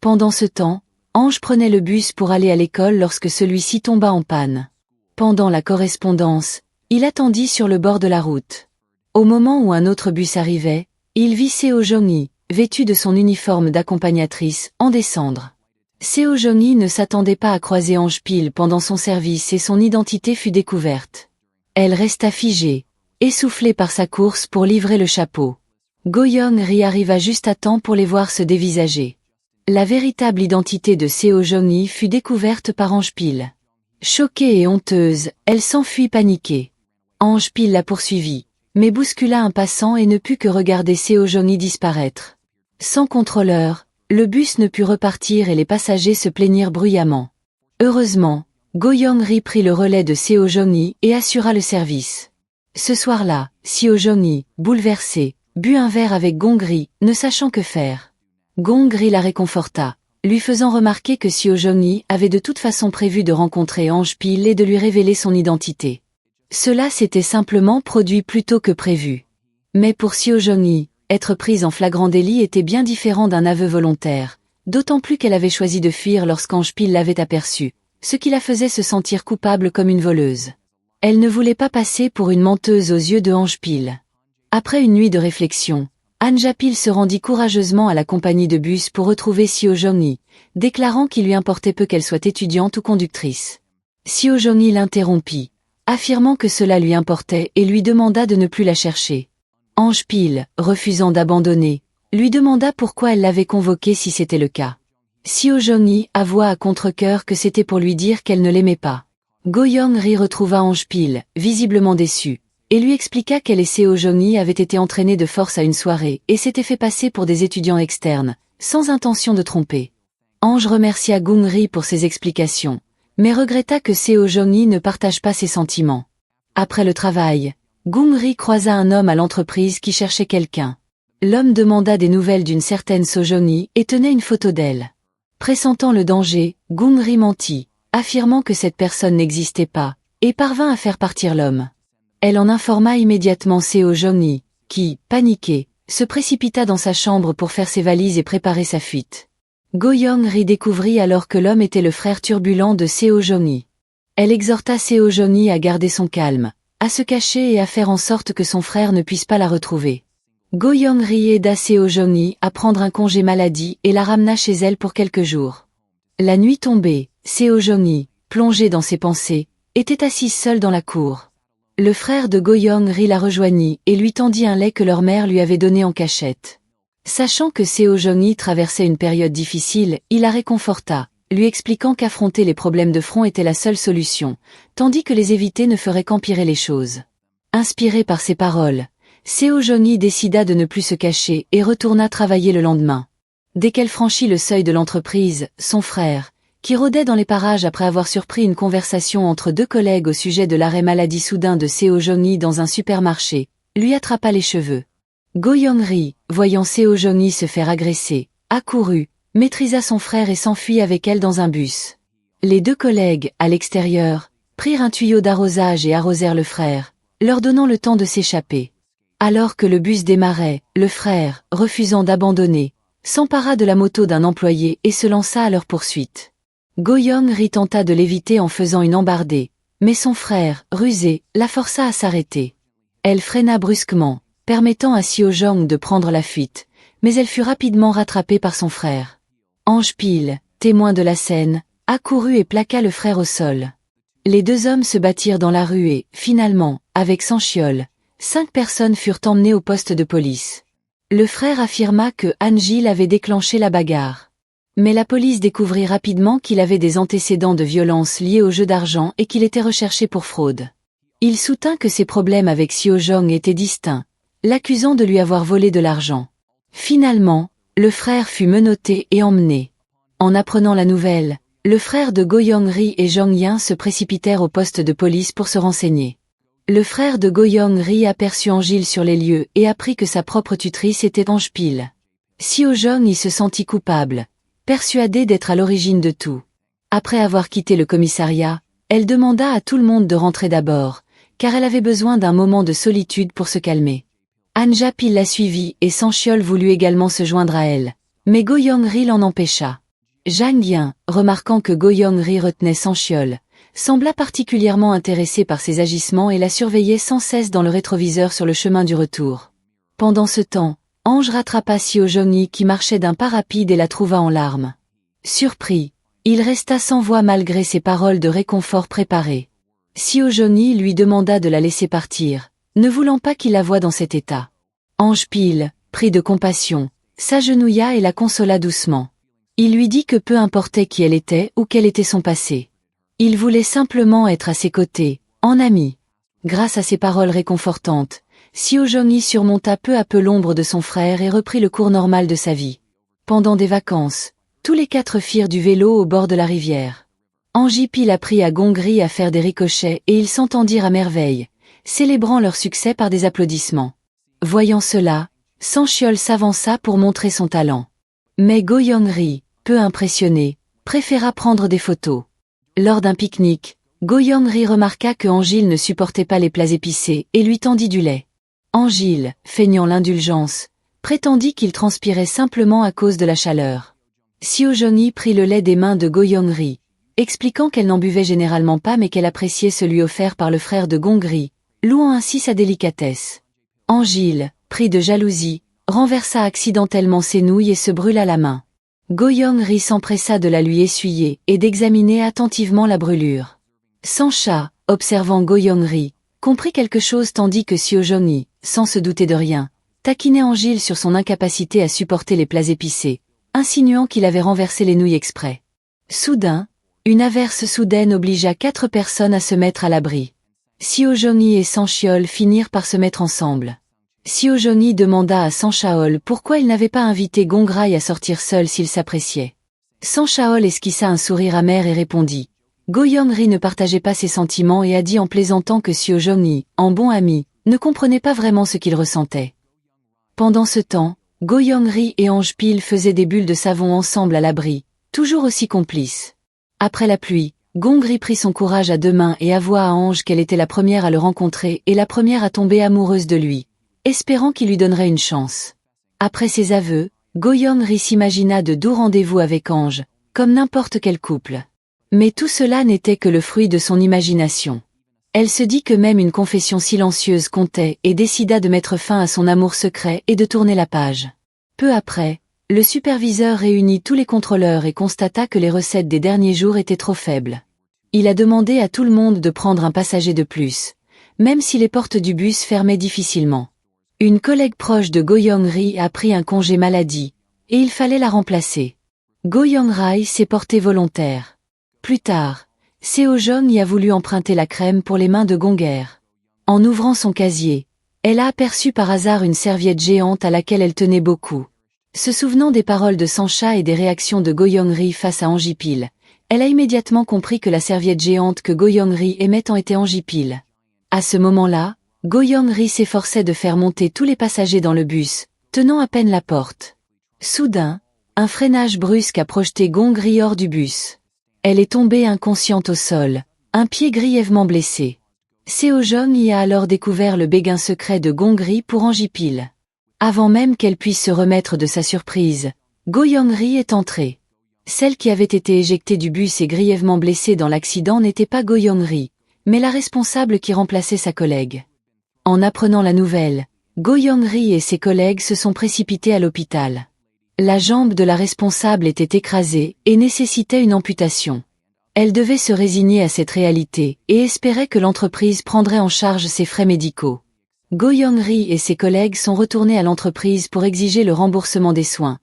Pendant ce temps, Ange prenait le bus pour aller à l'école lorsque celui-ci tomba en panne. Pendant la correspondance, il attendit sur le bord de la route. Au moment où un autre bus arrivait, il vit Seo Jong-hee, vêtue de son uniforme d'accompagnatrice, en descendre. Seo Jong-hee ne s'attendait pas à croiser Ange Pil pendant son service et son identité fut découverte. Elle resta figée, essoufflée par sa course pour livrer le chapeau. Go Young-ri arriva juste à temps pour les voir se dévisager. La véritable identité de Seo Jong-hee fut découverte par Ange Pil. Choquée et honteuse, elle s'enfuit paniquée. Ange Pil la poursuivit, mais bouscula un passant et ne put que regarder Seo Jong-hee disparaître. Sans contrôleur, le bus ne put repartir et les passagers se plaignirent bruyamment. Heureusement, Go Young-ri prit le relais de Seo Jong-hee et assura le service. Ce soir-là, Seo Jong-hee, bouleversée, but un verre avec Gong-ri, ne sachant que faire. Gong-ri la réconforta, lui faisant remarquer que Seo Jong-hee avait de toute façon prévu de rencontrer Ange Pil et de lui révéler son identité. Cela s'était simplement produit plus tôt que prévu. Mais pour Seo Jong-hee, être prise en flagrant délit était bien différent d'un aveu volontaire, d'autant plus qu'elle avait choisi de fuir lorsqu'Ange Pil l'avait aperçue, ce qui la faisait se sentir coupable comme une voleuse. Elle ne voulait pas passer pour une menteuse aux yeux de Ange Pil. Après une nuit de réflexion, Anja Pil se rendit courageusement à la compagnie de bus pour retrouver Seo Jong-hee, déclarant qu'il lui importait peu qu'elle soit étudiante ou conductrice. Seo Jong-hee l'interrompit, affirmant que cela lui importait et lui demanda de ne plus la chercher. Ange Pil, refusant d'abandonner, lui demanda pourquoi elle l'avait convoqué si c'était le cas. Seo Jong-hee avoua à contre-cœur que c'était pour lui dire qu'elle ne l'aimait pas. Go Young-ri retrouva Ange Pil, visiblement déçue, et lui expliqua qu'elle et Seo Jong-hee avaient été entraînés de force à une soirée et s'étaient fait passer pour des étudiants externes, sans intention de tromper. Ange remercia Gong-ri pour ses explications, mais regretta que Seo Jong-hee ne partage pas ses sentiments. Après le travail, Gong-ri croisa un homme à l'entreprise qui cherchait quelqu'un. L'homme demanda des nouvelles d'une certaine Seo Jong-hee et tenait une photo d'elle. Pressentant le danger, Gong-ri mentit, affirmant que cette personne n'existait pas, et parvint à faire partir l'homme. Elle en informa immédiatement Seo Jong-hee, qui, paniqué, se précipita dans sa chambre pour faire ses valises et préparer sa fuite. Go Young-ri découvrit alors que l'homme était le frère turbulent de Seo Jong-hee. Elle exhorta Seo Jong-hee à garder son calme, à se cacher et à faire en sorte que son frère ne puisse pas la retrouver. Go Young-ri aida Seo Jong-hee à prendre un congé maladie et la ramena chez elle pour quelques jours. La nuit tombée, Seo Jong-hee, plongée dans ses pensées, était assise seule dans la cour. Le frère de Go Young-ri la rejoignit et lui tendit un lait que leur mère lui avait donné en cachette. Sachant que Seo Jong-hee traversait une période difficile, il la réconforta, lui expliquant qu'affronter les problèmes de front était la seule solution, tandis que les éviter ne ferait qu'empirer les choses. Inspiré par ces paroles, Seo Jong-hee décida de ne plus se cacher et retourna travailler le lendemain. Dès qu'elle franchit le seuil de l'entreprise, son frère, qui rôdait dans les parages après avoir surpris une conversation entre 2 collègues au sujet de l'arrêt maladie soudain de Seo Jong-hee dans un supermarché, lui attrapa les cheveux. Go Young-ri, voyant Seo Jong-hee se faire agresser, accourut, maîtrisa son frère et s'enfuit avec elle dans un bus. Les 2 collègues, à l'extérieur, prirent un tuyau d'arrosage et arrosèrent le frère, leur donnant le temps de s'échapper. Alors que le bus démarrait, le frère, refusant d'abandonner, s'empara de la moto d'un employé et se lança à leur poursuite. Go Young-ri tenta de l'éviter en faisant une embardée, mais son frère, rusé, la força à s'arrêter. Elle freina brusquement, permettant à Seo Jong de prendre la fuite, mais elle fut rapidement rattrapée par son frère. Ange Pil, témoin de la scène, accourut et plaqua le frère au sol. Les 2 hommes se battirent dans la rue et, finalement, avec Sanchiol, 5 personnes furent emmenées au poste de police. Le frère affirma que Han-jil avait déclenché la bagarre. Mais la police découvrit rapidement qu'il avait des antécédents de violence liés au jeu d'argent et qu'il était recherché pour fraude. Il soutint que ses problèmes avec Seo Jong étaient distincts, l'accusant de lui avoir volé de l'argent. Finalement, le frère fut menotté et emmené. En apprenant la nouvelle, le frère de Go Young-ri et Jong Yin se précipitèrent au poste de police pour se renseigner. Le frère de Go Young-ri aperçut Angil sur les lieux et apprit que sa propre tutrice était Ange Pil. Seo Jong y se sentit coupable, persuadée d'être à l'origine de tout. Après avoir quitté le commissariat, elle demanda à tout le monde de rentrer d'abord, car elle avait besoin d'un moment de solitude pour se calmer. Anja Pil la suivit et Sancheol voulut également se joindre à elle, mais Go Young-ri l'en empêcha. Jang Yin, remarquant que Go Young-ri retenait Sancheol, sembla particulièrement intéressé par ses agissements et la surveillait sans cesse dans le rétroviseur sur le chemin du retour. Pendant ce temps, Ange rattrapa Seo Jong-yi qui marchait d'un pas rapide et la trouva en larmes. Surpris, il resta sans voix malgré ses paroles de réconfort préparées. Seo Jong-yi lui demanda de la laisser partir, ne voulant pas qu'il la voie dans cet état. Ange Pil, pris de compassion, s'agenouilla et la consola doucement. Il lui dit que peu importait qui elle était ou quel était son passé. Il voulait simplement être à ses côtés, en ami. Grâce à ces paroles réconfortantes, Seo Jong-yi surmonta peu à peu l'ombre de son frère et reprit le cours normal de sa vie. Pendant des vacances, tous les quatre firent du vélo au bord de la rivière. Ange Pil apprit à Gong-ri à faire des ricochets et ils s'entendirent à merveille, célébrant leur succès par des applaudissements. Voyant cela, Sancheol s'avança pour montrer son talent. Mais Go Young-ri, peu impressionné, préféra prendre des photos. Lors d'un pique-nique, Go Young-ri remarqua que Angil ne supportait pas les plats épicés et lui tendit du lait. Angil, feignant l'indulgence, prétendit qu'il transpirait simplement à cause de la chaleur. Seo Jong-yi prit le lait des mains de Go Young-ri, expliquant qu'elle n'en buvait généralement pas mais qu'elle appréciait celui offert par le frère de Gong-ri, louant ainsi sa délicatesse. Angil, pris de jalousie, renversa accidentellement ses nouilles et se brûla la main. Go Young-ri s'empressa de la lui essuyer et d'examiner attentivement la brûlure. Sancha, observant Go Young-ri, comprit quelque chose tandis que Seo Jong-yi, sans se douter de rien, taquinait Angil sur son incapacité à supporter les plats épicés, insinuant qu'il avait renversé les nouilles exprès. Soudain, une averse soudaine obligea 4 personnes à se mettre à l'abri. Seo Jong-yi et Sancheol finirent par se mettre ensemble. Seo Jong-yi demanda à Sancheol pourquoi il n'avait pas invité Gong-rai à sortir seul s'il s'appréciait. Sancheol esquissa un sourire amer et répondit. Go Young-ri ne partageait pas ses sentiments et a dit en plaisantant que Seo Jong-yi, en bon ami, ne comprenait pas vraiment ce qu'il ressentait. Pendant ce temps, Go Young-ri et Ange Pil faisaient des bulles de savon ensemble à l'abri, toujours aussi complices. Après la pluie, Gong-ri prit son courage à 2 mains et avoua à Ange qu'elle était la première à le rencontrer et la première à tomber amoureuse de lui, espérant qu'il lui donnerait une chance. Après ses aveux, Go Young-ri s'imagina de doux rendez-vous avec Ange, comme n'importe quel couple. Mais tout cela n'était que le fruit de son imagination. Elle se dit que même une confession silencieuse comptait et décida de mettre fin à son amour secret et de tourner la page. Peu après, le superviseur réunit tous les contrôleurs et constata que les recettes des derniers jours étaient trop faibles. Il a demandé à tout le monde de prendre un passager de plus, même si les portes du bus fermaient difficilement. Une collègue proche de Go Young-ri a pris un congé maladie, et il fallait la remplacer. Go Young-rai s'est porté volontaire. Plus tard, Seo Jong-yi a voulu emprunter la crème pour les mains de Gong-er. En ouvrant son casier, elle a aperçu par hasard une serviette géante à laquelle elle tenait beaucoup. Se souvenant des paroles de Sancha et des réactions de Go Young-ri face à Ange Pil, elle a immédiatement compris que la serviette géante que Go Young-ri aimait en était Ange Pil. À ce moment-là, Go Young-ri s'efforçait de faire monter tous les passagers dans le bus, tenant à peine la porte. Soudain, un freinage brusque a projeté Gong-ri hors du bus. Elle est tombée inconsciente au sol, un pied grièvement blessé. Seo Jong-yi a alors découvert le béguin secret de Gong-ri pour Ange Pil. Avant même qu'elle puisse se remettre de sa surprise, Go Young-ri est entrée. Celle qui avait été éjectée du bus et grièvement blessée dans l'accident n'était pas Go Young-ri, mais la responsable qui remplaçait sa collègue. En apprenant la nouvelle, Go Young-ri et ses collègues se sont précipités à l'hôpital. La jambe de la responsable était écrasée et nécessitait une amputation. Elle devait se résigner à cette réalité et espérait que l'entreprise prendrait en charge ses frais médicaux. Go Young-ri et ses collègues sont retournés à l'entreprise pour exiger le remboursement des soins,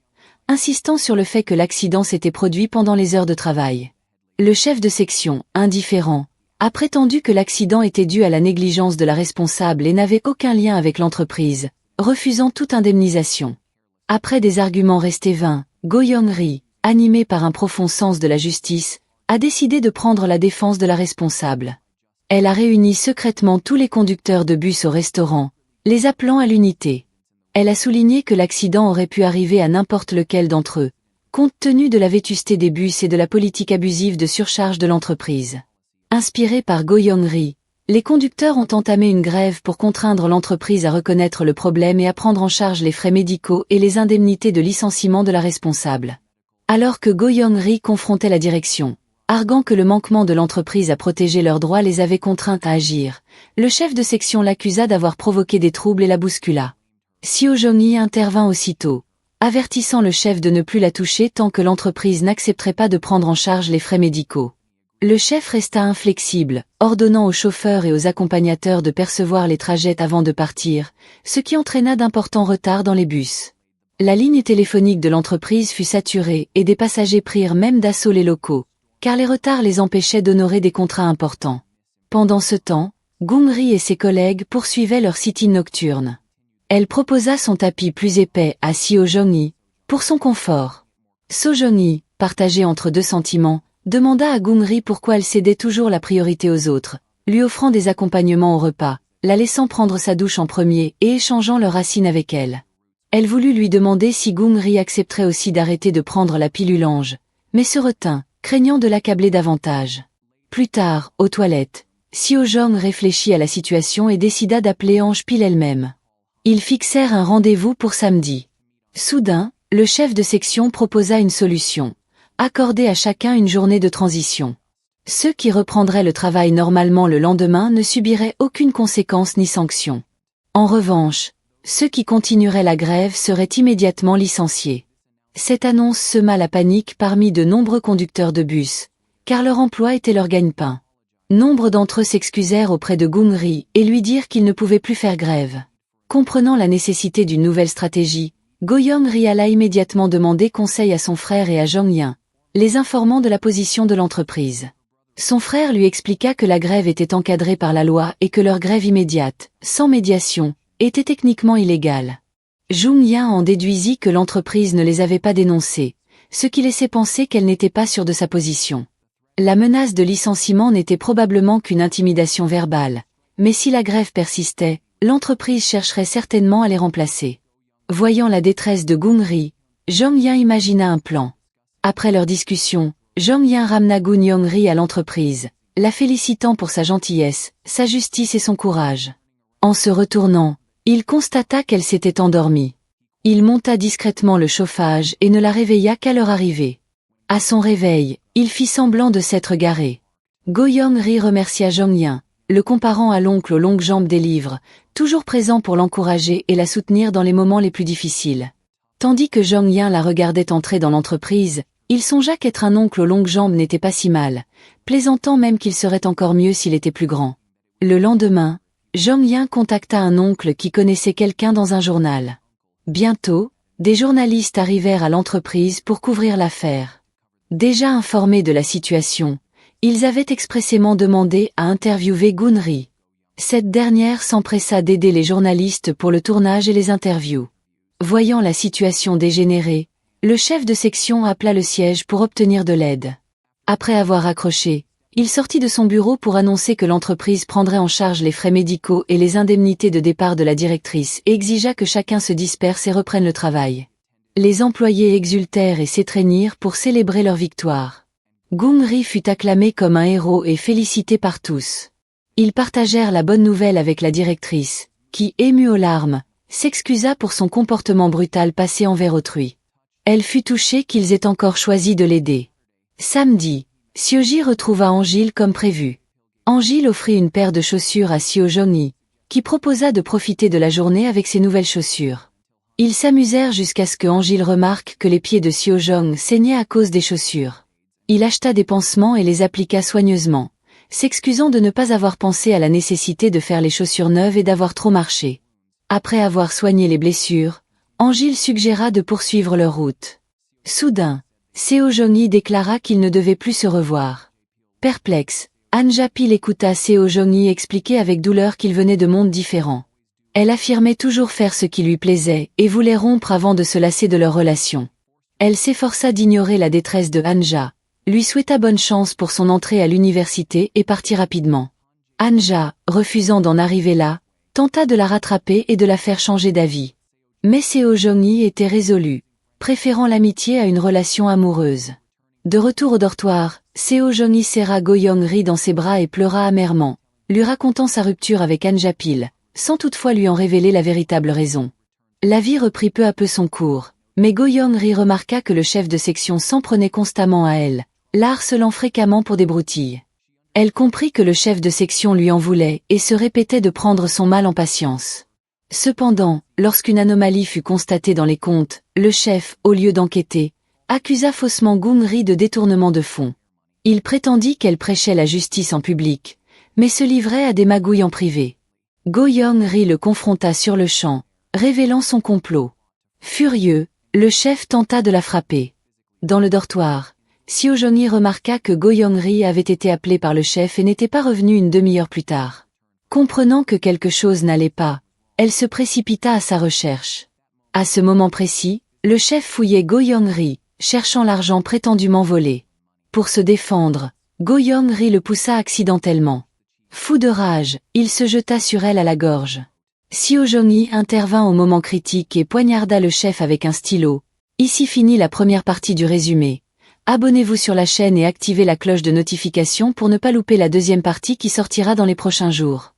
insistant sur le fait que l'accident s'était produit pendant les heures de travail. Le chef de section, indifférent, a prétendu que l'accident était dû à la négligence de la responsable et n'avait aucun lien avec l'entreprise, refusant toute indemnisation. Après des arguments restés vains, Go Young-ri, animé par un profond sens de la justice, a décidé de prendre la défense de la responsable. Elle a réuni secrètement tous les conducteurs de bus au restaurant, les appelant à l'unité. Elle a souligné que l'accident aurait pu arriver à n'importe lequel d'entre eux, compte tenu de la vétusté des bus et de la politique abusive de surcharge de l'entreprise. Inspirés par Go Young-ri, les conducteurs ont entamé une grève pour contraindre l'entreprise à reconnaître le problème et à prendre en charge les frais médicaux et les indemnités de licenciement de la responsable. Alors que Go Young-ri confrontait la direction, arguant que le manquement de l'entreprise à protéger leurs droits les avait contraints à agir, le chef de section l'accusa d'avoir provoqué des troubles et la bouscula. Seo Jong-hee intervint aussitôt, avertissant le chef de ne plus la toucher tant que l'entreprise n'accepterait pas de prendre en charge les frais médicaux. Le chef resta inflexible, ordonnant aux chauffeurs et aux accompagnateurs de percevoir les trajets avant de partir, ce qui entraîna d'importants retards dans les bus. La ligne téléphonique de l'entreprise fut saturée et des passagers prirent même d'assaut les locaux, car les retards les empêchaient d'honorer des contrats importants. Pendant ce temps, Gung-ri et ses collègues poursuivaient leur sit-in nocturne. Elle proposa son tapis plus épais à Seo Jong-hee, pour son confort. Seo Jong-hee, partagé entre deux sentiments, demanda à Gung-ri pourquoi elle cédait toujours la priorité aux autres, lui offrant des accompagnements au repas, la laissant prendre sa douche en premier et échangeant leurs racines avec elle. Elle voulut lui demander si Gung-ri accepterait aussi d'arrêter de prendre la pilule ange, mais se retint, craignant de l'accabler davantage. Plus tard, aux toilettes, Seo Jong réfléchit à la situation et décida d'appeler Ange Pile elle-même. Ils fixèrent un rendez-vous pour samedi. Soudain, le chef de section proposa une solution. Accorder à chacun une journée de transition. Ceux qui reprendraient le travail normalement le lendemain ne subiraient aucune conséquence ni sanction. En revanche, ceux qui continueraient la grève seraient immédiatement licenciés. Cette annonce sema la panique parmi de nombreux conducteurs de bus, car leur emploi était leur gagne-pain. Nombre d'entre eux s'excusèrent auprès de Gung-ri et lui dirent qu'ils ne pouvaient plus faire grève. Comprenant la nécessité d'une nouvelle stratégie, Go Young-ri alla immédiatement demander conseil à son frère et à Jong-hyen, les informant de la position de l'entreprise. Son frère lui expliqua que la grève était encadrée par la loi et que leur grève immédiate, sans médiation, était techniquement illégale. Jong-hyen en déduisit que l'entreprise ne les avait pas dénoncés, ce qui laissait penser qu'elle n'était pas sûre de sa position. La menace de licenciement n'était probablement qu'une intimidation verbale, mais si la grève persistait, l'entreprise chercherait certainement à les remplacer. Voyant la détresse de Gung-ri, Jong-hyen imagina un plan. Après leur discussion, Jong-hyen ramena Gun Young-ri à l'entreprise, la félicitant pour sa gentillesse, sa justice et son courage. En se retournant, il constata qu'elle s'était endormie. Il monta discrètement le chauffage et ne la réveilla qu'à leur arrivée. À son réveil, il fit semblant de s'être garé. Go Young-ri remercia Jong-hyen, le comparant à l'oncle aux longues jambes des livres, toujours présent pour l'encourager et la soutenir dans les moments les plus difficiles. Tandis que Jong-hyen la regardait entrer dans l'entreprise, il songea qu'être un oncle aux longues jambes n'était pas si mal, plaisantant même qu'il serait encore mieux s'il était plus grand. Le lendemain, Jong-hyen contacta un oncle qui connaissait quelqu'un dans un journal. Bientôt, des journalistes arrivèrent à l'entreprise pour couvrir l'affaire. Déjà informés de la situation, ils avaient expressément demandé à interviewer Gun-ri. Cette dernière s'empressa d'aider les journalistes pour le tournage et les interviews. Voyant la situation dégénérer, le chef de section appela le siège pour obtenir de l'aide. Après avoir raccroché, il sortit de son bureau pour annoncer que l'entreprise prendrait en charge les frais médicaux et les indemnités de départ de la directrice et exigea que chacun se disperse et reprenne le travail. Les employés exultèrent et s'étreignirent pour célébrer leur victoire. Gung-ri fut acclamé comme un héros et félicité par tous. Ils partagèrent la bonne nouvelle avec la directrice, qui, émue aux larmes, s'excusa pour son comportement brutal passé envers autrui. Elle fut touchée qu'ils aient encore choisi de l'aider. Samedi, Seo-ji retrouva Angil comme prévu. Angil offrit une paire de chaussures à Seo Jong-hee, qui proposa de profiter de la journée avec ses nouvelles chaussures. Ils s'amusèrent jusqu'à ce que Angil remarque que les pieds de Seo Jong saignaient à cause des chaussures. Il acheta des pansements et les appliqua soigneusement, s'excusant de ne pas avoir pensé à la nécessité de faire les chaussures neuves et d'avoir trop marché. Après avoir soigné les blessures, Angil suggéra de poursuivre leur route. Soudain, Seo Jong-hee déclara qu'ils ne devaient plus se revoir. Perplexe, Han Ja-pil écouta Seo Jong-hee expliquer avec douleur qu'ils venaient de mondes différents. Elle affirmait toujours faire ce qui lui plaisait et voulait rompre avant de se lasser de leur relation. Elle s'efforça d'ignorer la détresse de Han-ja, lui souhaita bonne chance pour son entrée à l'université et partit rapidement. Han-ja, refusant d'en arriver là, tenta de la rattraper et de la faire changer d'avis. Mais Seo Jong-hee était résolu, préférant l'amitié à une relation amoureuse. De retour au dortoir, Seo Jong-hee serra Go Young-ri dans ses bras et pleura amèrement, lui racontant sa rupture avec Han Ja-pil, sans toutefois lui en révéler la véritable raison. La vie reprit peu à peu son cours, mais Go Young-ri remarqua que le chef de section s'en prenait constamment à elle, la harcelant fréquemment pour des broutilles. Elle comprit que le chef de section lui en voulait et se répétait de prendre son mal en patience. Cependant, lorsqu'une anomalie fut constatée dans les comptes, le chef, au lieu d'enquêter, accusa faussement Gung-ri de détournement de fonds. Il prétendit qu'elle prêchait la justice en public, mais se livrait à des magouilles en privé. Go Young-ri le confronta sur le champ, révélant son complot. Furieux, le chef tenta de la frapper. Dans le dortoir, Seo Jong-hee remarqua que Go Young-ri avait été appelé par le chef et n'était pas revenu une demi-heure plus tard. Comprenant que quelque chose n'allait pas, elle se précipita à sa recherche. À ce moment précis, le chef fouillait Go Young-ri, cherchant l'argent prétendument volé. Pour se défendre, Go Young-ri le poussa accidentellement. Fou de rage, il se jeta sur elle à la gorge. Seo Jong-hee intervint au moment critique et poignarda le chef avec un stylo. Ici finit la première partie du résumé. Abonnez-vous sur la chaîne et activez la cloche de notification pour ne pas louper la deuxième partie qui sortira dans les prochains jours.